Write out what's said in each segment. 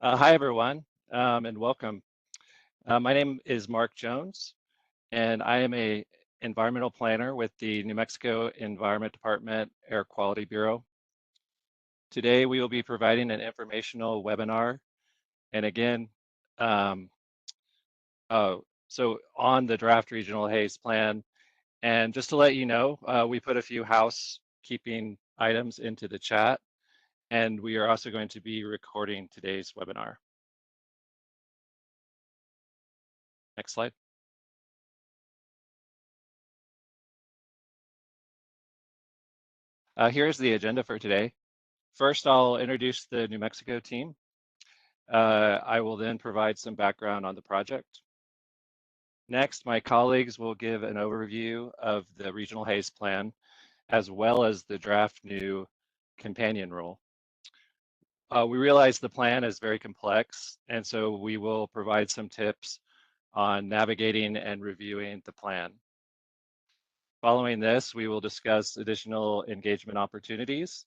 Hi, everyone, and welcome. My name is Mark Jones, and I am a environmental planner with the New Mexico Environment Department Air Quality Bureau. Today, we will be providing an informational webinar, and again, um, so on the draft regional Haze plan. And just to let you know, we put a few housekeeping items into the chat, and we are also going to be recording today's webinar. Next slide. Here's the agenda for today. First, I'll introduce the New Mexico team. I will then provide some background on the project. Next, my colleagues will give an overview of the Regional Haze Plan, as well as the draft new companion rule. We realize the plan is very complex, and so we will provide some tips on navigating and reviewing the plan. Following this, we will discuss additional engagement opportunities.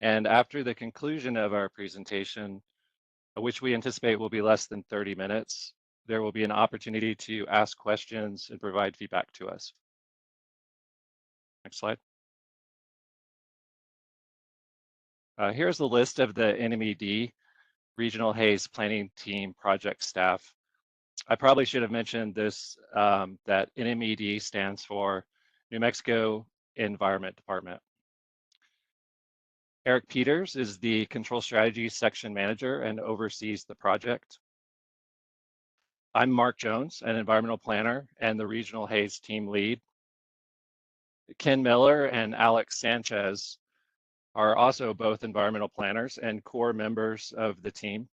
And after the conclusion of our presentation, which we anticipate will be less than 30 minutes, there will be an opportunity to ask questions and provide feedback to us. Next slide. Here's the list of the NMED Regional Haze Planning Team project staff. I probably should have mentioned this, that NMED stands for New Mexico Environment Department. Eric Peters is the Control Strategy Section Manager and oversees the project. I'm Mark Jones, an environmental planner and the Regional Haze team lead. Ken Miller and Alex Sanchez are also both environmental planners and core members of the team.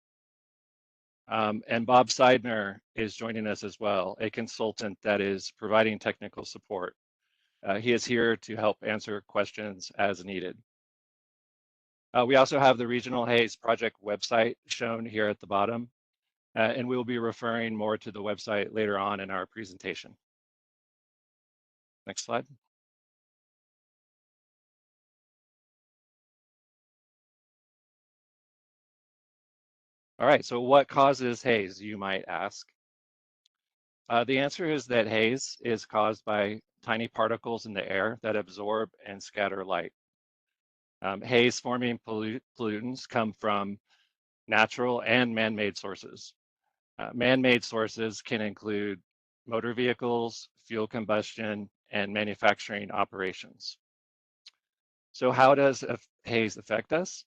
And Bob Seidner is joining us as well, a consultant that is providing technical support. He is here to help answer questions as needed. We also have the Regional Haze project website shown here at the bottom, and we will be referring more to the website later on in our presentation. Next slide. All right, so what causes haze, you might ask? The answer is that haze is caused by tiny particles in the air that absorb and scatter light. Haze forming pollutants come from natural and man-made sources. Man-made sources can include motor vehicles, fuel combustion, and manufacturing operations. So how does haze affect us?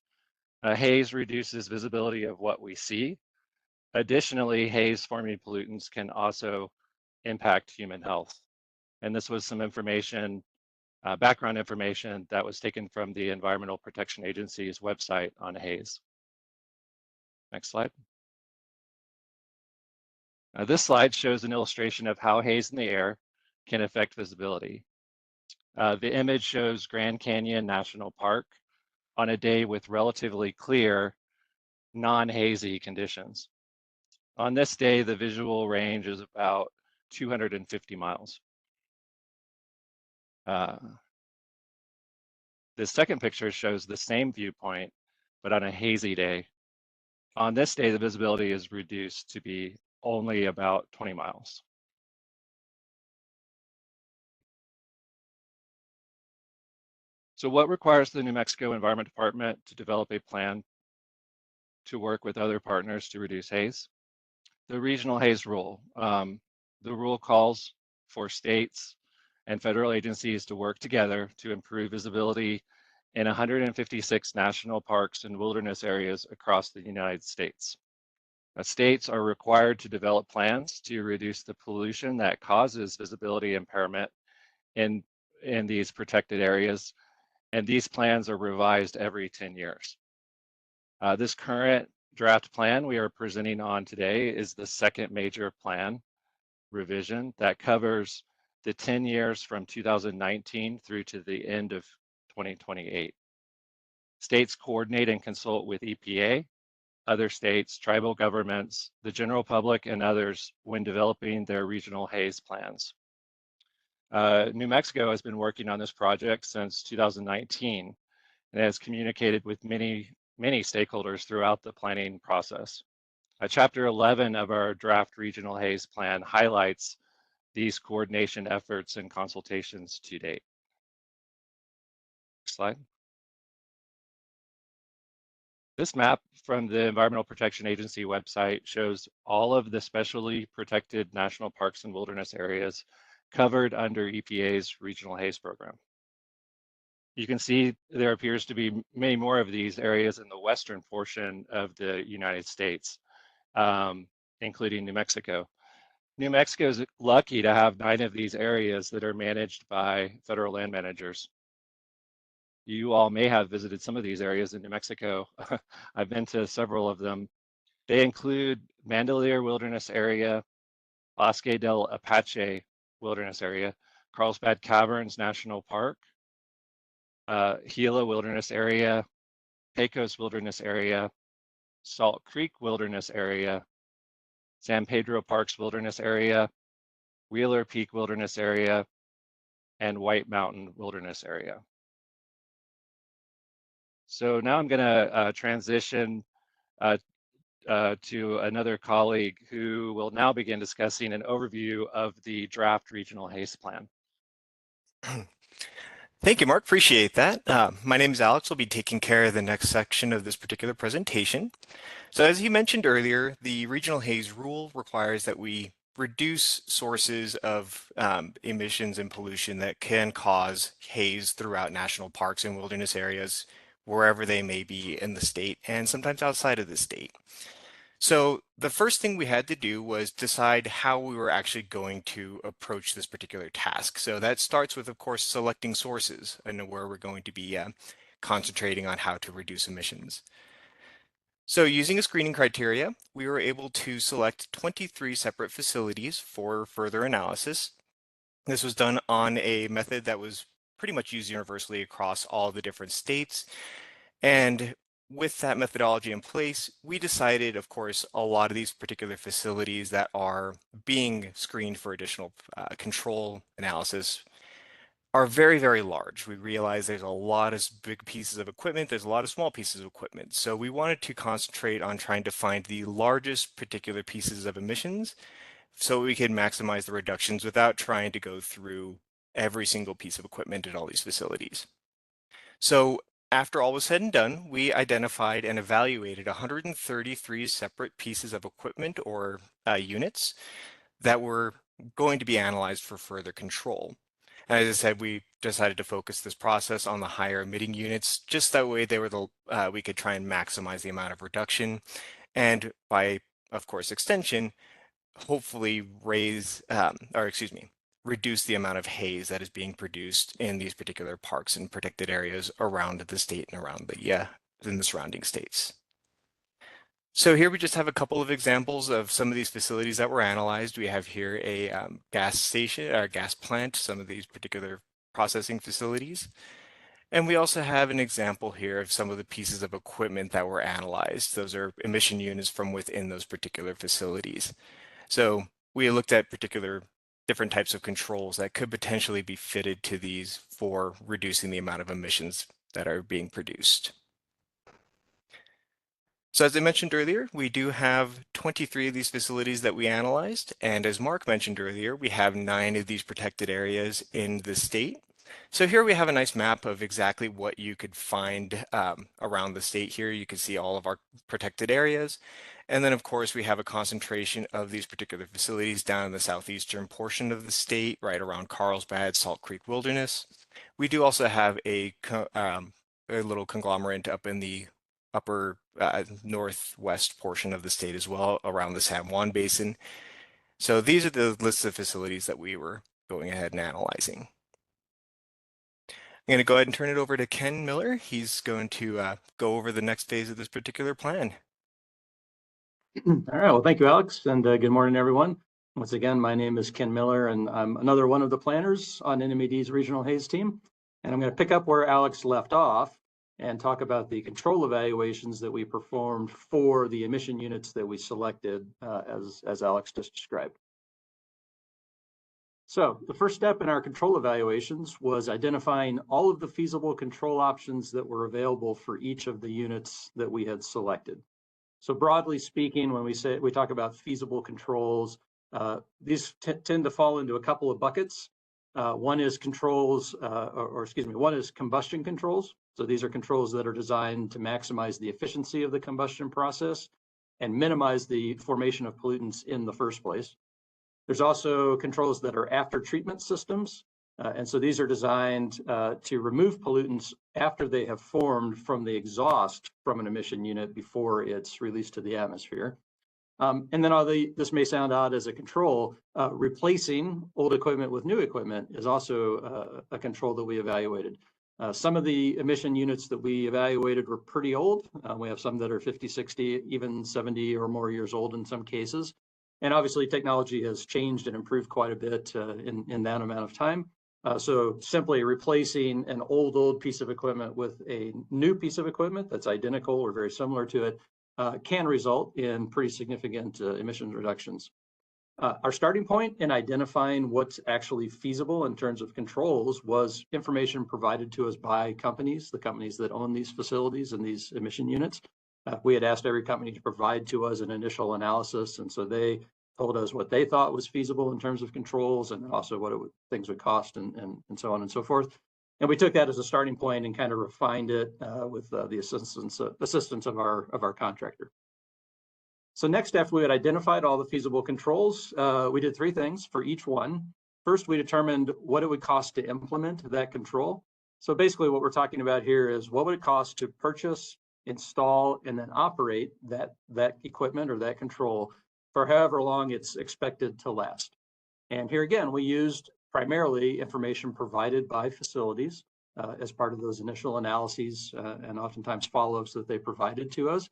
Haze reduces visibility of what we see. Additionally, haze-forming pollutants can also impact human health. And this was some information, background information that was taken from the Environmental Protection Agency's website on haze. Next slide. This slide shows an illustration of how haze in the air can affect visibility. The image shows Grand Canyon National Park on a day with relatively clear, non-hazy conditions. On this day, the visual range is about 250 miles. This second picture shows the same viewpoint, but on a hazy day. On this day, the visibility is reduced to be only about 20 miles. So what requires the New Mexico Environment Department to develop a plan to work with other partners to reduce haze? The regional haze rule. The rule calls for states and federal agencies to work together to improve visibility in 156 national parks and wilderness areas across the United States. States are required to develop plans to reduce the pollution that causes visibility impairment in these protected areas, and these plans are revised every 10 years. This current draft plan we are presenting on today is the second major plan revision that covers the 10 years from 2019 through to the end of 2028. States coordinate and consult with EPA, other states, tribal governments, the general public, and others when developing their regional haze plans. New Mexico has been working on this project since 2019 and has communicated with many many stakeholders throughout the planning process. Chapter 11 of our draft regional Haze plan highlights these coordination efforts and consultations to date. Next slide. This map from the Environmental Protection Agency website shows all of the specially protected national parks and wilderness areas covered under EPA's Regional Haze program. You can see there appears to be many more of these areas in the western portion of the United States, including New Mexico. New Mexico is lucky to have 9 of these areas that are managed by federal land managers. You all may have visited some of these areas in New Mexico. I've been to several of them. They include Mandalay Wilderness Area, Bosque del Apache Wilderness Area, Carlsbad Caverns National Park, Gila Wilderness Area, Pecos Wilderness Area, Salt Creek Wilderness Area, San Pedro Parks Wilderness Area, Wheeler Peak Wilderness Area, and White Mountain Wilderness Area. So now I'm going to transition to another colleague who will now begin discussing an overview of the draft regional Haze plan. Thank you, Mark. Appreciate that. My name is Alex. I'll be taking care of the next section of this particular presentation. So as you mentioned earlier, the regional Haze rule requires that we reduce sources of emissions and pollution that can cause haze throughout national parks and wilderness areas, wherever they may be in the state and sometimes outside of the state. So the first thing we had to do was decide how we were actually going to approach this particular task. So that starts with, of course, selecting sources and where we're going to be concentrating on how to reduce emissions. So using a screening criteria, we were able to select 23 separate facilities for further analysis. This was done on a method that was pretty much used universally across all the different states. And with that methodology in place, we decided, of course, a lot of these particular facilities that are being screened for additional control analysis are very, very large. We realize there's a lot of big pieces of equipment, there's a lot of small pieces of equipment. So we wanted to concentrate on trying to find the largest particular pieces of emissions so we could maximize the reductions without trying to go through every single piece of equipment at all these facilities. So after all was said and done, we identified and evaluated 133 separate pieces of equipment or units that were going to be analyzed for further control. And as I said, we decided to focus this process on the higher emitting units, just that way they were we could try and maximize the amount of reduction, and by, of course, extension, hopefully reduce the amount of haze that is being produced in these particular parks and protected areas around the state and around in the surrounding states. So here we just have a couple of examples of some of these facilities that were analyzed. We have here a gas station or gas plant, some of these particular processing facilities. And we also have an example here of some of the pieces of equipment that were analyzed. Those are emission units from within those particular facilities. So we looked at particular different types of controls that could potentially be fitted to these for reducing the amount of emissions that are being produced. So as I mentioned earlier, we do have 23 of these facilities that we analyzed. And as Mark mentioned earlier, we have 9 of these protected areas in the state. So here we have a nice map of exactly what you could find around the state here. You can see all of our protected areas. And then, of course, we have a concentration of these particular facilities down in the southeastern portion of the state, right around Carlsbad, Salt Creek Wilderness. We do also have a little conglomerate up in the upper northwest portion of the state as well, around the San Juan Basin. So these are the lists of facilities that we were going ahead and analyzing. I'm going to go ahead and turn it over to Ken Miller. He's going to go over the next phase of this particular plan. All right, well, thank you, Alex, and good morning, everyone. Once again, my name is Ken Miller, and I'm another one of the planners on NMED's Regional Haze team. And I'm going to pick up where Alex left off and talk about the control evaluations that we performed for the emission units that we selected, as Alex just described. So the first step in our control evaluations was identifying all of the feasible control options that were available for each of the units that we had selected. So broadly speaking, when we talk about feasible controls, these tend to fall into a couple of buckets. One is controls, one is combustion controls. So these are controls that are designed to maximize the efficiency of the combustion process and minimize the formation of pollutants in the first place. There's also controls that are after treatment systems. And so these are designed to remove pollutants after they have formed from the exhaust from an emission unit before it's released to the atmosphere. And then this may sound odd as a control, replacing old equipment with new equipment is also a control that we evaluated. Some of the emission units that we evaluated were pretty old. We have some that are 50, 60, even 70 or more years old in some cases. And obviously technology has changed and improved quite a bit in that amount of time. So simply replacing an old piece of equipment with a new piece of equipment that's identical or very similar to it can result in pretty significant emissions reductions. Our starting point in identifying what's actually feasible in terms of controls was information provided to us by companies, the companies that own these facilities and these emission units. We had asked every company to provide to us an initial analysis, and so they told us what they thought was feasible in terms of controls and also what things would cost and so on and so forth. And we took that as a starting point and kind of refined it with the assistance of our contractor. So next, after we had identified all the feasible controls, we did three things for each one. First, we determined what it would cost to implement that control. So basically what we're talking about here is what would it cost to purchase, install, and then operate that equipment or that control for however long it's expected to last. And here again, we used primarily information provided by facilities as part of those initial analyses and oftentimes follow-ups that they provided to us.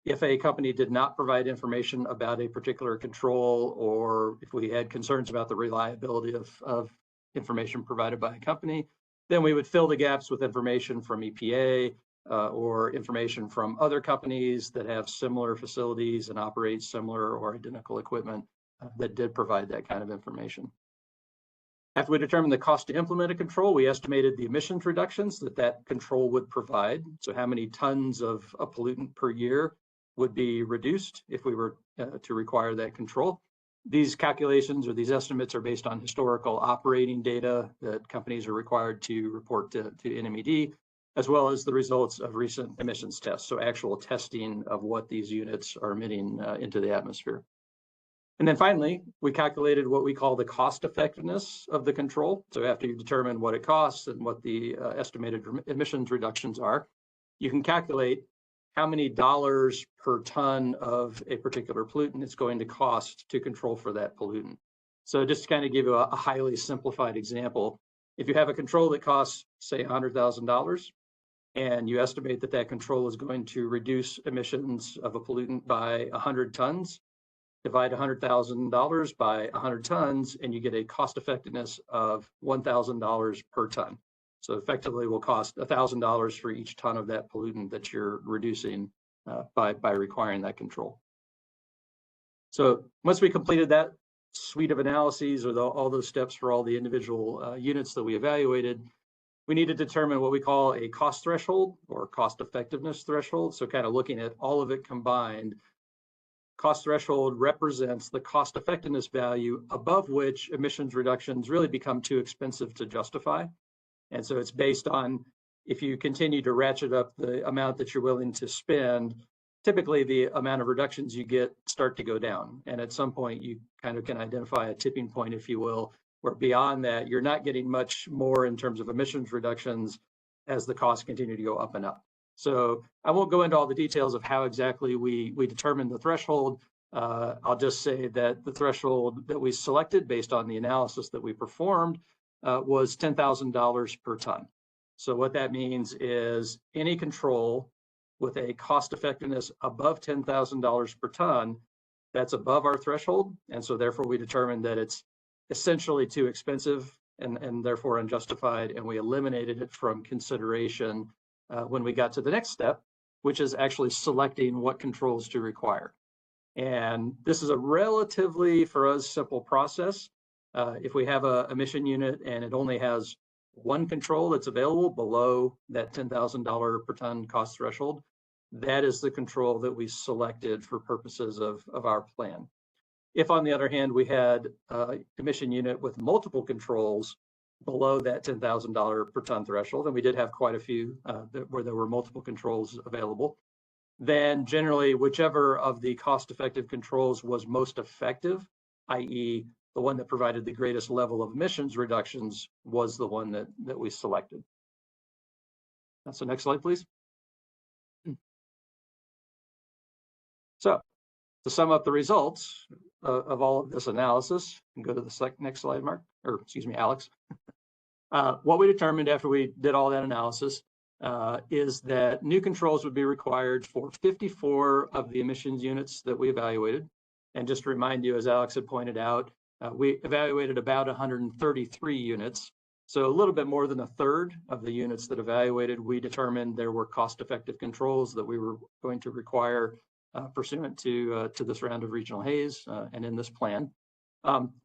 If a company did not provide information about a particular control, or if we had concerns about the reliability of information provided by a company, then we would fill the gaps with information from EPA or information from other companies that have similar facilities and operate similar or identical equipment that did provide that kind of information. After we determined the cost to implement a control, we estimated the emissions reductions that control would provide. So how many tons of a pollutant per year would be reduced if we were to require that control. These calculations or these estimates are based on historical operating data that companies are required to report to NMED, as well as the results of recent emissions tests, so actual testing of what these units are emitting into the atmosphere. And then finally, we calculated what we call the cost effectiveness of the control. So after you determine what it costs and what the estimated emissions reductions are, you can calculate how many dollars per ton of a particular pollutant it's going to cost to control for that pollutant. So just to kind of give you a highly simplified example, if you have a control that costs, say, $100,000, and you estimate that control is going to reduce emissions of a pollutant by 100 tons, divide $100,000 by 100 tons, and you get a cost effectiveness of $1,000 per ton. So effectively will cost $1,000 for each ton of that pollutant that you're reducing by requiring that control. So once we completed that suite of analyses or all those steps for all the individual units that we evaluated, we need to determine what we call a cost threshold or cost effectiveness threshold. So kind of looking at all of it combined, cost threshold represents the cost effectiveness value above which emissions reductions really become too expensive to justify. And so it's based on if you continue to ratchet up the amount that you're willing to spend, typically the amount of reductions you get start to go down. And at some point you kind of can identify a tipping point, if you will, where beyond that, you're not getting much more in terms of emissions reductions as the costs continue to go up and up. So I won't go into all the details of how exactly we determined the threshold. I'll just say that the threshold that we selected based on the analysis that we performed was $10,000 per ton. So what that means is any control with a cost effectiveness above $10,000 per ton, that's above our threshold. And so therefore we determined that it's essentially too expensive and therefore unjustified, and we eliminated it from consideration when we got to the next step, which is actually selecting what controls to require. And this is a relatively, for us, simple process. If we have a emission unit and it only has one control that's available below that $10,000 per ton cost threshold, that is the control that we selected for purposes of our plan. If, on the other hand, we had an emission unit with multiple controls below that $10,000 per ton threshold, and we did have quite a few where there were multiple controls available, then generally whichever of the cost-effective controls was most effective, i.e. the one that provided the greatest level of emissions reductions, was the one that we selected. That's the next slide, please. So to sum up the results of all of this analysis, and go to the next slide, Mark, or excuse me, Alex. What we determined after we did all that analysis is that new controls would be required for 54 of the emissions units that we evaluated. And just to remind you, as Alex had pointed out, we evaluated about 133 units. So a little bit more than a third of the units that evaluated, we determined there were cost-effective controls that we were going to require pursuant to this round of regional haze and in this plan.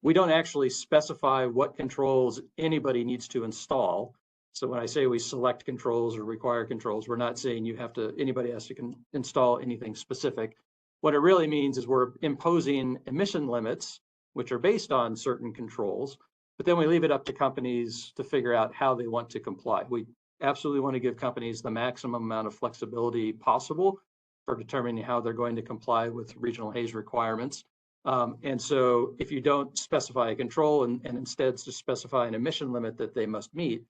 We don't actually specify what controls anybody needs to install. So when I say we select controls or require controls, we're not saying anybody has to install anything specific. What it really means is we're imposing emission limits, which are based on certain controls, but then we leave it up to companies to figure out how they want to comply. We absolutely want to give companies the maximum amount of flexibility possible for determining how they're going to comply with regional haze requirements. And so if you don't specify a control and instead just specify an emission limit that they must meet,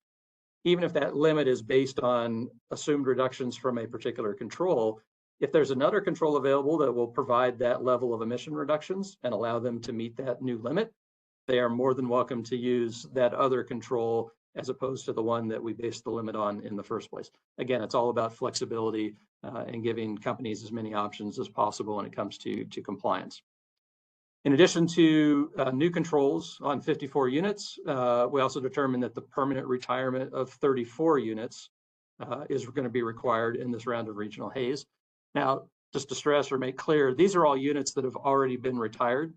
even if that limit is based on assumed reductions from a particular control, if there's another control available that will provide that level of emission reductions and allow them to meet that new limit, they are more than welcome to use that other control as opposed to the one that we based the limit on in the first place. Again, it's all about flexibility and giving companies as many options as possible when it comes to compliance. In addition to new controls on 54 units, we also determined that the permanent retirement of 34 units is going to be required in this round of regional haze. Now, just to stress or make clear, these are all units that have already been retired.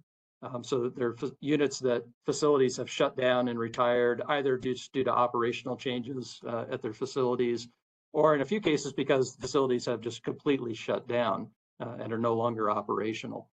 So they're units that facilities have shut down and retired, either due to operational changes at their facilities, or in a few cases because facilities have just completely shut down and are no longer operational.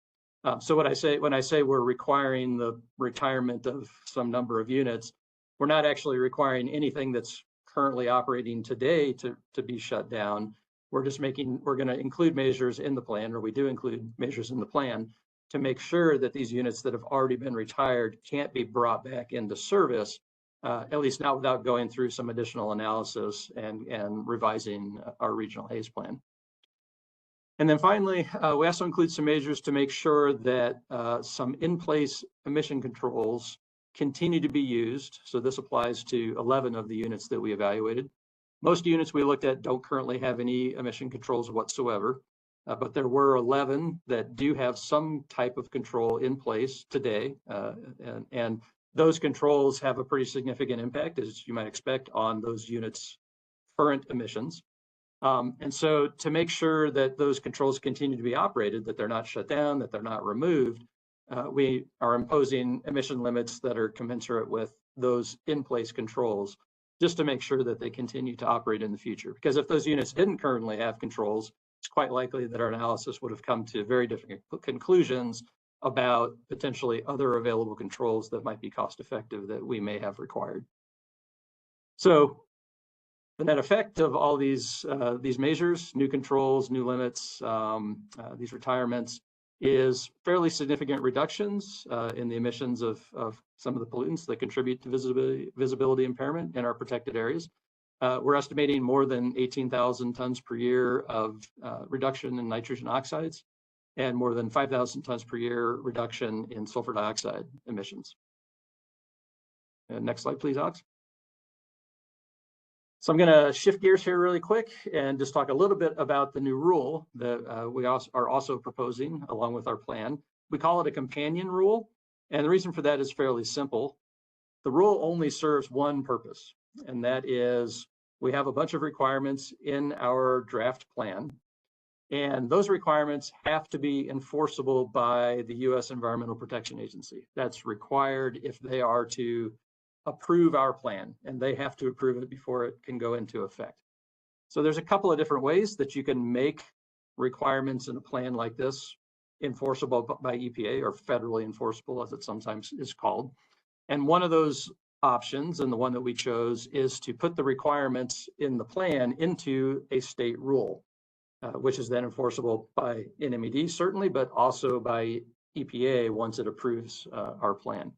So when I say we're requiring the retirement of some number of units, we're not actually requiring anything that's currently operating today to be shut down. We're going to include measures in the plan, or we do include measures in the plan, to make sure that these units that have already been retired can't be brought back into service, at least not without going through some additional analysis and revising our regional haze plan. And then finally, we also include some measures to make sure that some in-place emission controls continue to be used. So this applies to 11 of the units that we evaluated. Most units we looked at don't currently have any emission controls whatsoever, but there were 11 that do have some type of control in place today. And those controls have a pretty significant impact, as you might expect, on those units' current emissions. And so to make sure that those controls continue to be operated, that they're not shut down, that they're not removed, we are imposing emission limits that are commensurate with those in-place controls, just to make sure that they continue to operate in the future. Because if those units didn't currently have controls, it's quite likely that our analysis would have come to very different conclusions about potentially other available controls that might be cost effective that we may have required. So the net effect of all these measures, new controls, new limits, these retirements, is fairly significant reductions in the emissions of some of the pollutants that contribute to visibility impairment in our protected areas. We're estimating more than 18,000 tons per year of reduction in nitrogen oxides and more than 5,000 tons per year reduction in sulfur dioxide emissions. Next slide, please, Alex. So I'm going to shift gears here really quick and just talk a little bit about the new rule that we are also proposing along with our plan. We call it a companion rule, and the reason for that is fairly simple. The rule only serves one purpose, and that is we have a bunch of requirements in our draft plan, And those requirements have to be enforceable by the U.S. Environmental Protection Agency. That's required if they are to approve our plan, and they have to approve it before it can go into effect. So there's a couple of different ways that you can make requirements in a plan like this enforceable by EPA, or federally enforceable as it sometimes is called. And one of those options, and the one that we chose, is to put the requirements in the plan into a state rule, which is then enforceable by NMED certainly, but also by EPA once it approves our plan.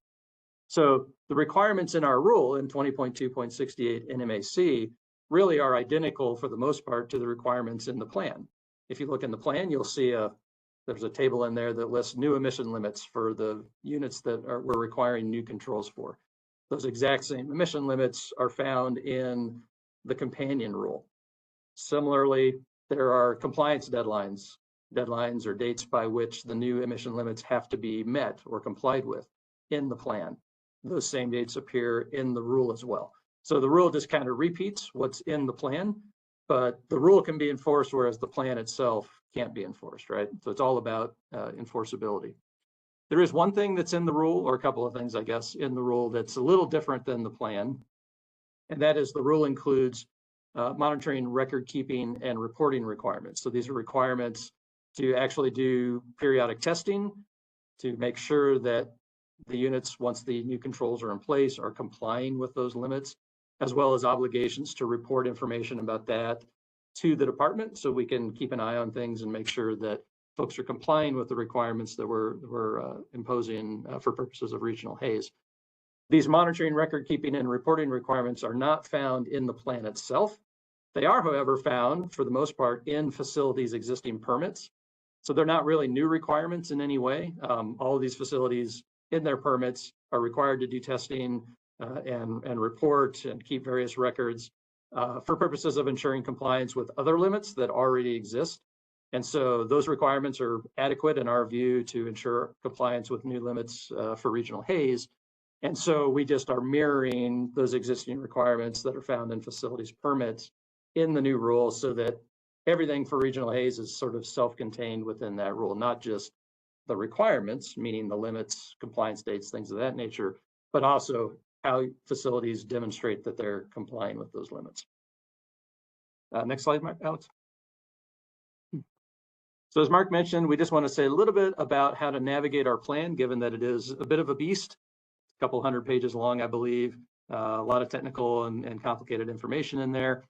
So the requirements in our rule in 20.2.68 NMAC really are identical for the most part to the requirements in the plan. If you look in the plan, you'll see there's a table in there that lists new emission limits for the units that we're requiring new controls for. Those exact same emission limits are found in the companion rule. Similarly, there are compliance deadlines or dates by which the new emission limits have to be met or complied with in the plan. Those same dates appear in the rule as well. So the rule just kind of repeats what's in the plan, but the rule can be enforced, whereas the plan itself can't be enforced, right? So it's all about enforceability. There is one thing that's in the rule, or a couple of things, I guess, in the rule that's a little different than the plan, and that is the rule includes monitoring, record keeping, and reporting requirements. So these are requirements to actually do periodic testing to make sure that the units, once the new controls are in place, are complying with those limits, as well as obligations to report information about that to the department so we can keep an eye on things and make sure that folks are complying with the requirements that we're imposing for purposes of regional haze. These monitoring, record keeping, and reporting requirements are not found in the plan itself. They are, however, found for the most part in facilities' existing permits. So they're not really new requirements in any way. All of these facilities in their permits are required to do testing and report and keep various records for purposes of ensuring compliance with other limits that already exist. And so those requirements are adequate in our view to ensure compliance with new limits for regional haze. And so we just are mirroring those existing requirements that are found in facilities permits in the new rule so that everything for regional haze is sort of self-contained within that rule, not just the requirements, meaning the limits, compliance dates, things of that nature, but also how facilities demonstrate that they're complying with those limits. Next slide, Alex. So as Mark mentioned, we just want to say a little bit about how to navigate our plan, given that it is a bit of a beast, a couple hundred pages long, I believe, a lot of technical and complicated information in there.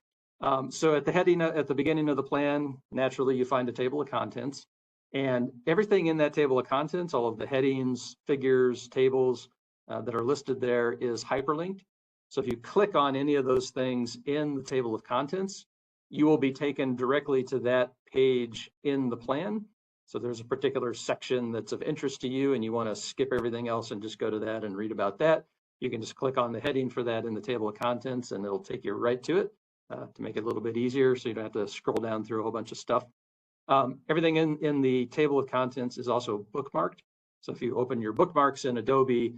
So at the heading, at the beginning of the plan, naturally you find a table of contents, and everything in that table of contents, all of the headings, figures, tables that are listed there is hyperlinked. So if you click on any of those things in the table of contents, you will be taken directly to that page in the plan. So there's a particular section that's of interest to you and you want to skip everything else and just go to that and read about that. You can just click on the heading for that in the table of contents and it'll take you right to it to make it a little bit easier so you don't have to scroll down through a whole bunch of stuff. Everything in the table of contents is also bookmarked. So if you open your bookmarks in Adobe,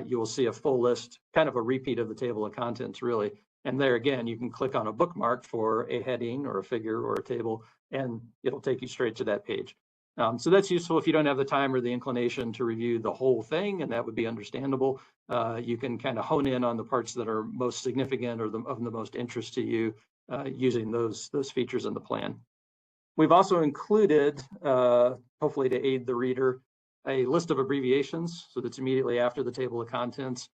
you will see a full list, kind of a repeat of the table of contents really. And there again, you can click on a bookmark for a heading or a figure or a table, and it'll take you straight to that page. So that's useful if you don't have the time or the inclination to review the whole thing, and that would be understandable. You can kind of hone in on the parts that are most significant or of the most interest to you using those features in the plan. We've also included, hopefully to aid the reader, a list of abbreviations, so that's immediately after the table of contents.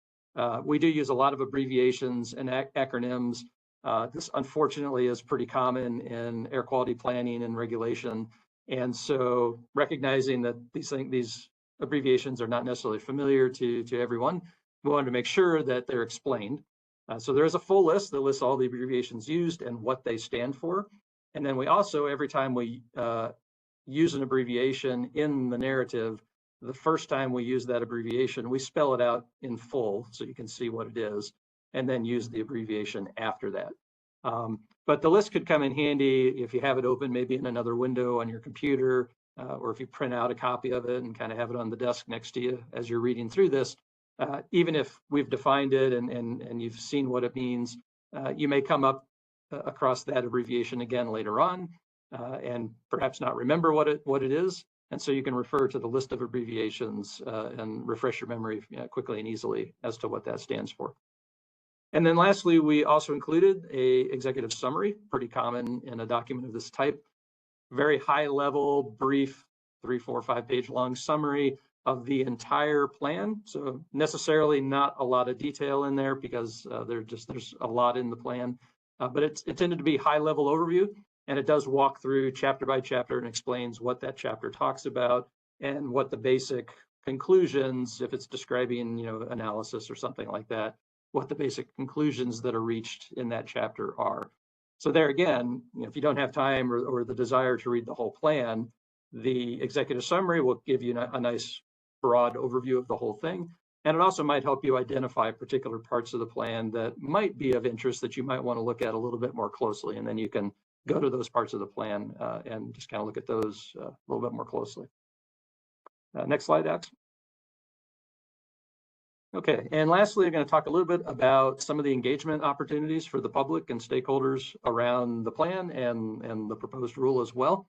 We do use a lot of abbreviations and acronyms. This unfortunately is pretty common in air quality planning and regulation. And so recognizing that these abbreviations are not necessarily familiar to everyone, we wanted to make sure that they're explained. So there is a full list that lists all the abbreviations used and what they stand for. And then we also, every time we use an abbreviation in the narrative, the first time we use that abbreviation, we spell it out in full so you can see what it is, and then use the abbreviation after that. But the list could come in handy if you have it open maybe in another window on your computer, or if you print out a copy of it and kind of have it on the desk next to you as you're reading through this. Even if we've defined it and you've seen what it means, you may come up across that abbreviation again later on. and perhaps not remember what it is. And so you can refer to the list of abbreviations and refresh your memory quickly and easily as to what that stands for. And then lastly, we also included a executive summary, pretty common in a document of this type. Very high level, brief, 3, 4, 5 page long summary of the entire plan. So necessarily not a lot of detail in there because there's a lot in the plan, but it's intended to be high level overview. And it does walk through chapter by chapter and explains what that chapter talks about and what the basic conclusions, if it's describing, analysis or something like that, what the basic conclusions that are reached in that chapter are. So there again, if you don't have time or the desire to read the whole plan, the executive summary will give you a nice broad overview of the whole thing. And it also might help you identify particular parts of the plan that might be of interest that you might want to look at a little bit more closely. And then you can go to those parts of the plan and just kind of look at those a little bit more closely. Next slide, Alex. Okay, and lastly, I'm going to talk a little bit about some of the engagement opportunities for the public and stakeholders around the plan and the proposed rule as well.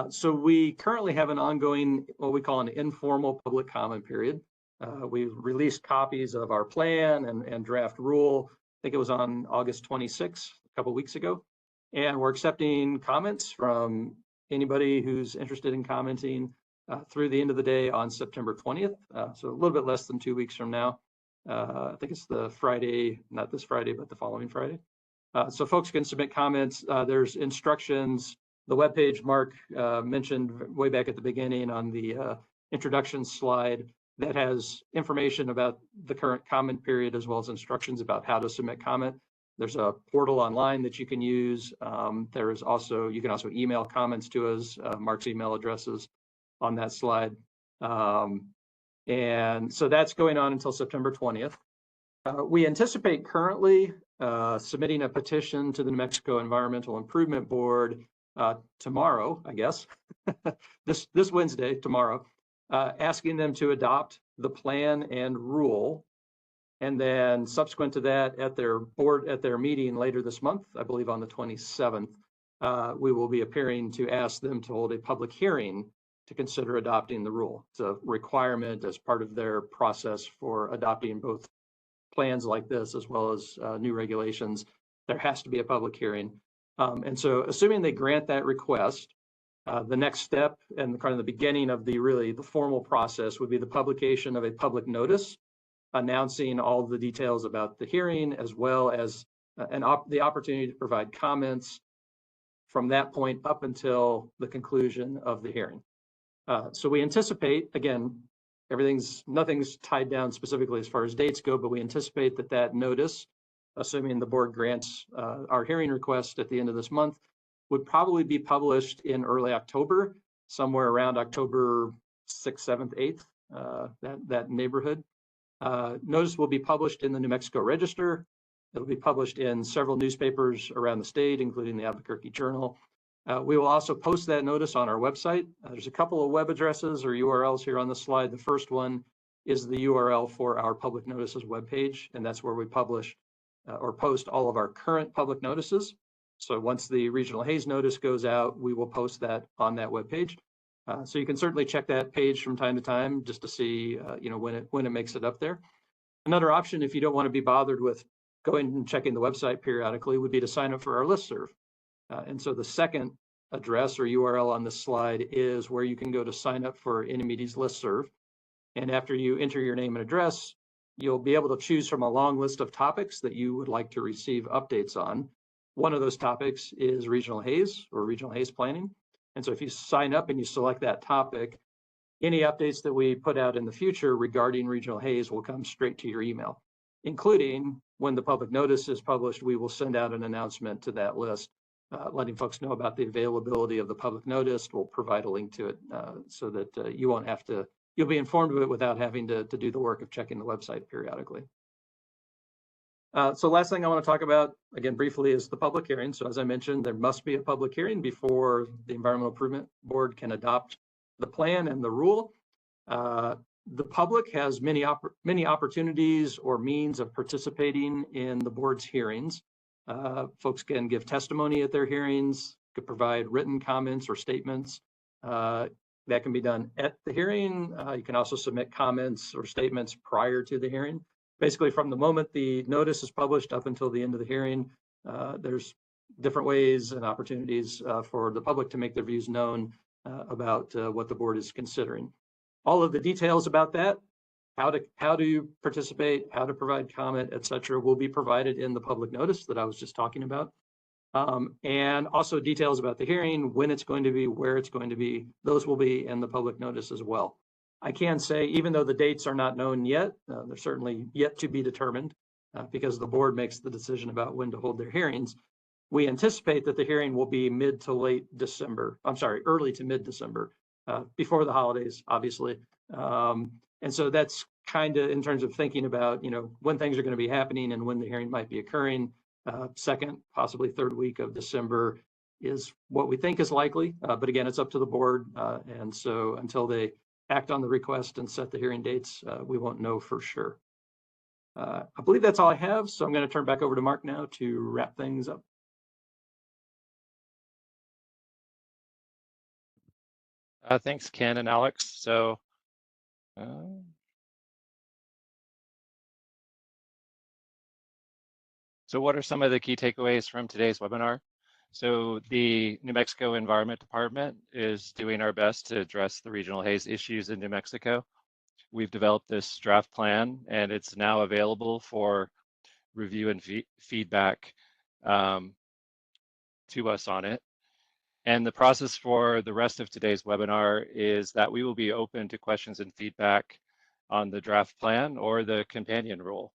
So we currently have an ongoing, what we call an informal public comment period. We released copies of our plan and draft rule. I think it was on August 26th, a couple of weeks ago. And we're accepting comments from anybody who's interested in commenting through the end of the day on September 20th. So a little bit less than 2 weeks from now. I think it's the Friday, not this Friday, but the following Friday. So folks can submit comments. There's instructions. The webpage Mark mentioned way back at the beginning on the introduction slide that has information about the current comment period as well as instructions about how to submit comment. There's a portal online that you can use. You can also email comments to us. Mark's email addresses on that slide. And so that's going on until September 20th. We anticipate currently submitting a petition to the New Mexico Environmental Improvement Board tomorrow, I guess, this Wednesday, tomorrow, asking them to adopt the plan and rule. And then subsequent to that, at their meeting later this month, I believe on the 27th, we will be appearing to ask them to hold a public hearing to consider adopting the rule. It's a requirement as part of their process for adopting both plans like this as well as new regulations. There has to be a public hearing. And so assuming they grant that request, the next step and kind of the beginning of the formal process would be the publication of a public notice announcing all the details about the hearing, as well as the opportunity to provide comments from that point up until the conclusion of the hearing. So we anticipate, again, nothing's tied down specifically as far as dates go, but we anticipate that notice, assuming the board grants our hearing request at the end of this month, would probably be published in early October, somewhere around October 6th, 7th, 8th, that neighborhood. Notice will be published in the New Mexico Register. It'll be published in several newspapers around the state, including the Albuquerque Journal. We will also post that notice on our website. There's a couple of web addresses or URLs here on the slide. The first one is the URL for our public notices webpage, and that's where we publish or post all of our current public notices. So once the regional Haze notice goes out, we will post that on that webpage. So you can certainly check that page from time to time just to see, when it makes it up there. Another option, if you don't want to be bothered with going and checking the website periodically, would be to sign up for our listserv. And so the second address or URL on this slide is where you can go to sign up for NMED's listserv. And after you enter your name and address, you'll be able to choose from a long list of topics that you would like to receive updates on. One of those topics is regional Haze or regional Haze planning. And so if you sign up and you select that topic, any updates that we put out in the future regarding regional Haze will come straight to your email, including when the public notice is published, we will send out an announcement to that list, letting folks know about the availability of the public notice. We'll provide a link to it so that you'll be informed of it without having to do the work of checking the website periodically. So last thing I want to talk about, again, briefly, is the public hearing. So as I mentioned, there must be a public hearing before the Environmental Improvement Board can adopt the plan and the rule. The public has many opportunities or means of participating in the board's hearings. Folks can give testimony at their hearings. could provide written comments or statements. That can be done at the hearing. You can also submit comments or statements prior to the hearing. Basically, from the moment the notice is published up until the end of the hearing, there's different ways and opportunities for the public to make their views known about what the board is considering. All of the details about that, how to participate, how to provide comment, etc., will be provided in the public notice that I was just talking about. And also details about the hearing, when it's going to be, where it's going to be, those will be in the public notice as well. I can say, even though the dates are not known yet, they're certainly yet to be determined because the board makes the decision about when to hold their hearings. We anticipate that the hearing will be mid to late December. I'm sorry, early to mid-December, before the holidays, obviously. And so that's kind of in terms of thinking about, when things are going to be happening and when the hearing might be occurring. Second, possibly third week of December is what we think is likely. But again, it's up to the board. And so until they act on the request and set the hearing dates, we won't know for sure. I believe that's all I have. So I'm going to turn back over to Mark now to wrap things up. Thanks, Ken and Alex. So what are some of the key takeaways from today's webinar? So the New Mexico Environment Department is doing our best to address the regional haze issues in New Mexico. We've developed this draft plan and it's now available for review and feedback to us on it. And the process for the rest of today's webinar is that we will be open to questions and feedback on the draft plan or the companion rule.